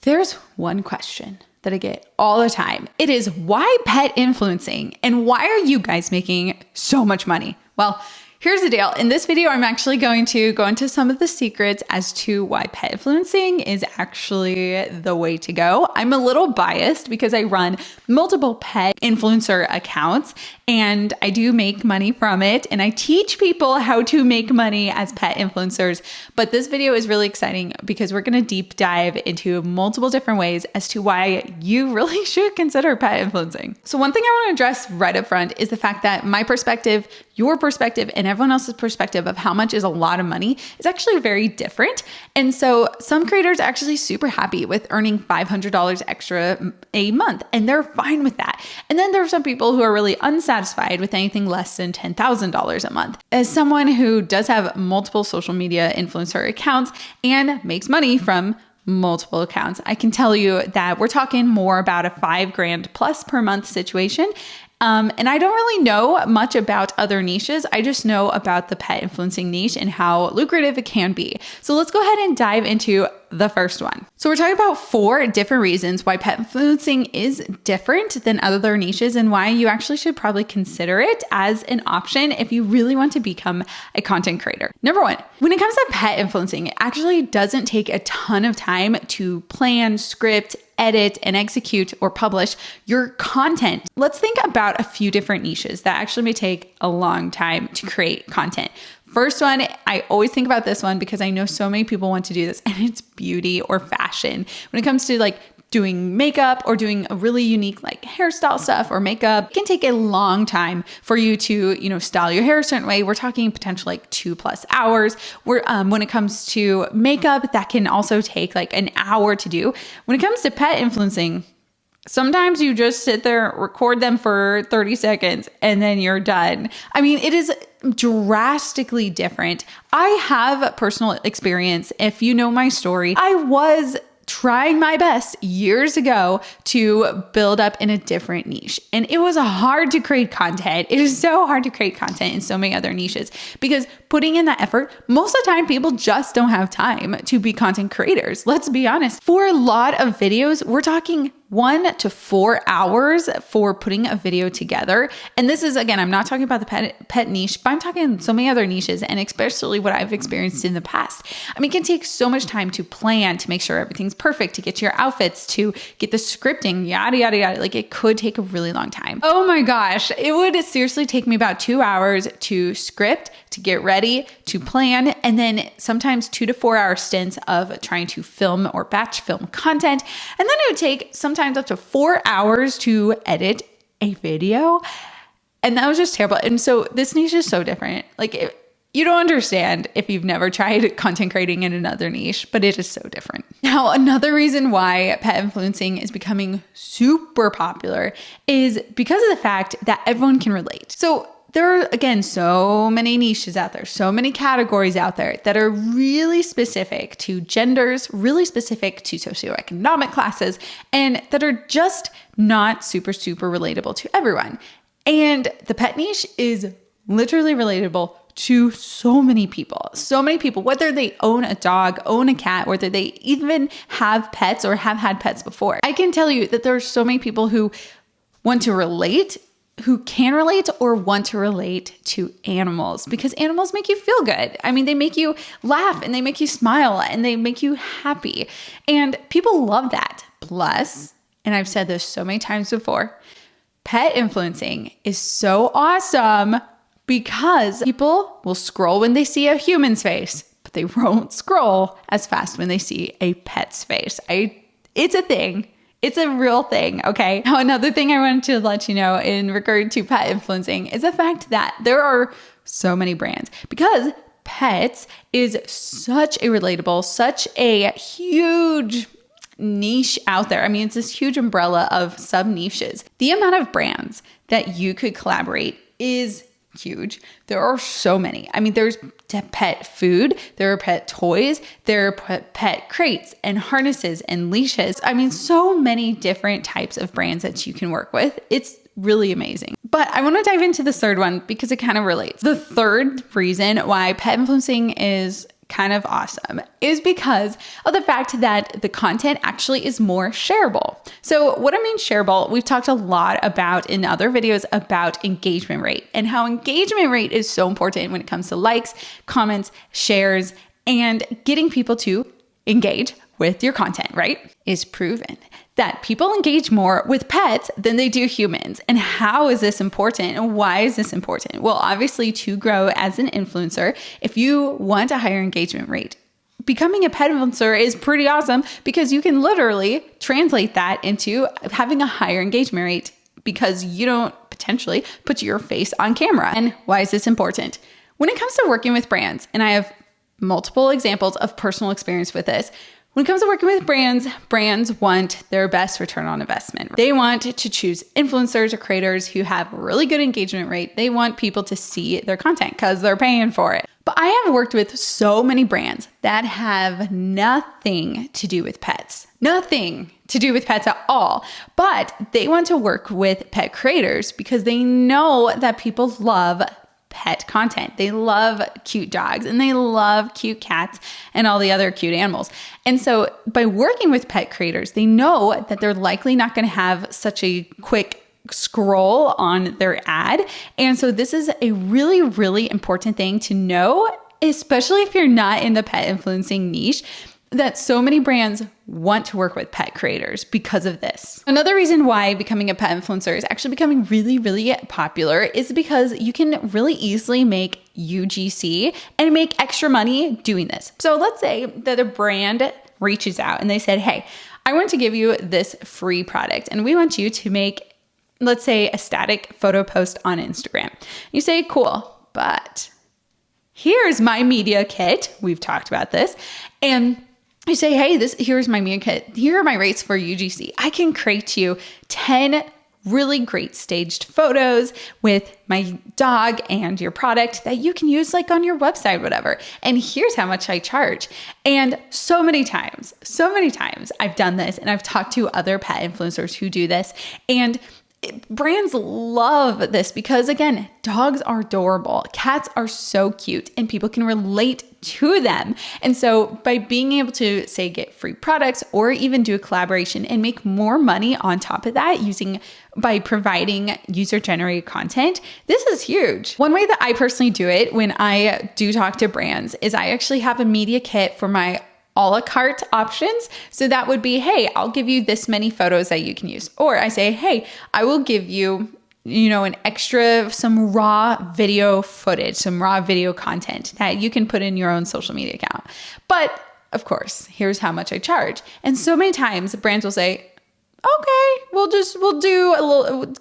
There's one question that I get all the time. It is, why pet influencing? And why are you guys making so much money? Well, here's the deal. In this video, I'm actually going to go into some of the secrets as to why pet influencing is actually the way to go. I'm a little biased because I run multiple pet influencer accounts and I do make money from it. And I teach people how to make money as pet influencers. But this video is really exciting because we're going to deep dive into multiple different ways as to why you really should consider pet influencing. So one thing I want to address right up front is the fact that my perspective, your perspective, and everyone else's perspective of how much is a lot of money is actually very different. And so some creators are actually super happy with earning $500 extra a month, and they're fine with that. And then there are some people who are really unsatisfied with anything less than $10,000 a month. As someone who does have multiple social media influencer accounts and makes money from multiple accounts, I can tell you that we're talking more about a $5,000 plus per month situation. And I don't really know much about other niches. I just know about the pet influencing niche and how lucrative it can be. So let's go ahead and dive into the first one. So we're talking about 4 different reasons why pet influencing is different than other niches and why you actually should probably consider it as an option if you really want to become a content creator. Number 1, when it comes to pet influencing, it actually doesn't take a ton of time to plan, script, edit, and execute or publish your content. Let's think about a few different niches that actually may take a long time to create content. First one, I always think about this one because I know so many people want to do this, and it's beauty or fashion. When it comes to like doing makeup or doing a really unique like hairstyle stuff or makeup, it can take a long time for you to, style your hair a certain way. We're talking potentially like 2+ hours. When it comes to makeup, that can also take like an hour to do. When it comes to pet influencing, sometimes you just sit there, record them for 30 seconds, and then you're done. I mean, it is drastically different. I have personal experience. If you know my story, I was trying my best years ago to build up in a different niche. And it was hard to create content. It is so hard to create content in so many other niches because putting in that effort, most of the time people just don't have time to be content creators. Let's be honest. For a lot of videos, we're talking 1 to 4 hours for putting a video together. And this is, again, I'm not talking about the pet niche, but I'm talking so many other niches and especially what I've experienced in the past. I mean, it can take so much time to plan, to make sure everything's perfect, to get your outfits, to get the scripting, yada, yada, yada. Like it could take a really long time. Oh my gosh. It would seriously take me about 2 hours to script, to get ready, to plan, and then sometimes 2 to 4 hour stints of trying to film or batch film content. And then it would take sometimes up to 4 hours to edit a video. And that was just terrible. And so this niche is so different. Like you don't understand if you've never tried content creating in another niche, but it is so different. Now, another reason why pet influencing is becoming super popular is because of the fact that everyone can relate. So there are, again, so many niches out there, so many categories out there that are really specific to genders, really specific to socioeconomic classes, and that are just not super, super relatable to everyone. And the pet niche is literally relatable to so many people, whether they own a dog, own a cat, whether they even have pets or have had pets before. I can tell you that there are so many people who want to relate, who can relate or want to relate to animals because animals make you feel good. I mean, they make you laugh and they make you smile and they make you happy. And people love that. Plus, and I've said this so many times before, pet influencing is so awesome because people will scroll when they see a human's face, but they won't scroll as fast when they see a pet's face. It's a thing. It's a real thing, okay? Now, another thing I wanted to let you know in regard to pet influencing is the fact that there are so many brands because pets is such a relatable, such a huge niche out there. I mean, it's this huge umbrella of sub niches. The amount of brands that you could collaborate is huge. There are so many. I mean, there's pet food, there are pet toys, there are pet crates and harnesses and leashes. I mean, so many different types of brands that you can work with. It's really amazing. But I want to dive into the third one because it kind of relates. The third reason why pet influencing is kind of awesome is because of the fact that the content actually is more shareable. So what I mean shareable, we've talked a lot about in other videos about engagement rate and how engagement rate is so important when it comes to likes, comments, shares, and getting people to engage with your content, right? Is proven that people engage more with pets than they do humans. And how is this important? And why is this important? Well, obviously to grow as an influencer, if you want a higher engagement rate, becoming a pet influencer is pretty awesome because you can literally translate that into having a higher engagement rate because you don't potentially put your face on camera. And why is this important? When it comes to working with brands, and I have multiple examples of personal experience with this, when it comes to working with brands want their best return on investment. They want to choose influencers or creators who have really good engagement rate. They want people to see their content because they're paying for it. But I have worked with so many brands that have nothing to do with pets. Nothing to do with pets at all. But they want to work with pet creators because they know that people love pet content. They love cute dogs and they love cute cats and all the other cute animals. And so by working with pet creators, they know that they're likely not going to have such a quick scroll on their ad. And so this is a really, really important thing to know, especially if you're not in the pet influencing niche, that so many brands want to work with pet creators because of this. Another reason why becoming a pet influencer is actually becoming really, really popular is because you can really easily make UGC and make extra money doing this. So let's say that a brand reaches out and they said, hey, I want to give you this free product and we want you to make, let's say, a static photo post on Instagram. You say, cool, but here's my media kit. We've talked about this. And you say, hey, here's my media kit. Here are my rates for UGC. I can create you 10 really great staged photos with my dog and your product that you can use like on your website, whatever. And here's how much I charge. And so many times I've done this and I've talked to other pet influencers who do this. And brands love this because, again, dogs are adorable. Cats are so cute and people can relate to them. And so by being able to, say, get free products or even do a collaboration and make more money on top of that by providing user-generated content, this is huge. One way that I personally do it when I do talk to brands is I actually have a media kit for my a la carte options. So that would be, hey, I'll give you this many photos that you can use. Or I say, hey, I will give you, an extra, some raw video footage, some raw video content that you can put in your own social media account. But of course, here's how much I charge. And so many times brands will say, okay,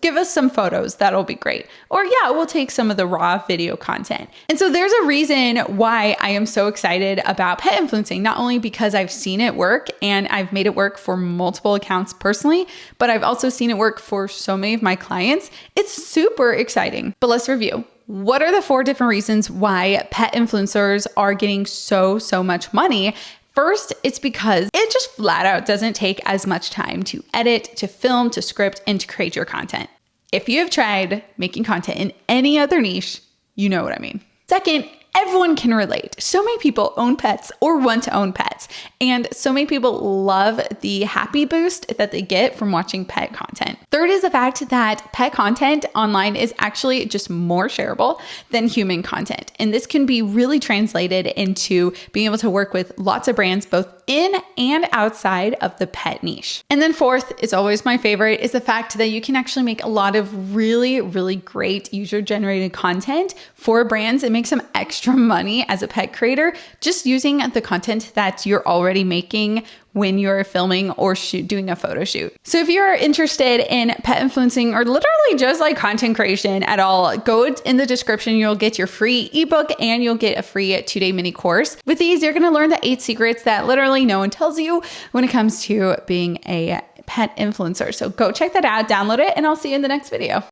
give us some photos. That'll be great. Or yeah, we'll take some of the raw video content. And so there's a reason why I am so excited about pet influencing, not only because I've seen it work and I've made it work for multiple accounts personally, but I've also seen it work for so many of my clients. It's super exciting. But let's review. What are the 4 different reasons why pet influencers are getting so much money? First, it's because it just flat out doesn't take as much time to edit, to film, to script, and to create your content. If you have tried making content in any other niche, you know what I mean. Second, everyone can relate. So many people own pets or want to own pets. And so many people love the happy boost that they get from watching pet content. Third is the fact that pet content online is actually just more shareable than human content. And this can be really translated into being able to work with lots of brands, both in and outside of the pet niche. And then fourth is always my favorite, is the fact that you can actually make a lot of really, really great user-generated content for brands and make some extra money as a pet creator just using the content that you're already making when you're filming or doing a photo shoot. So if you're interested in pet influencing or literally just like content creation at all, go in the description. You'll get your free ebook and you'll get a free 2-day mini course. With these, you're going to learn the 8 secrets that literally no one tells you when it comes to being a pet influencer. So go check that out, download it, and I'll see you in the next video.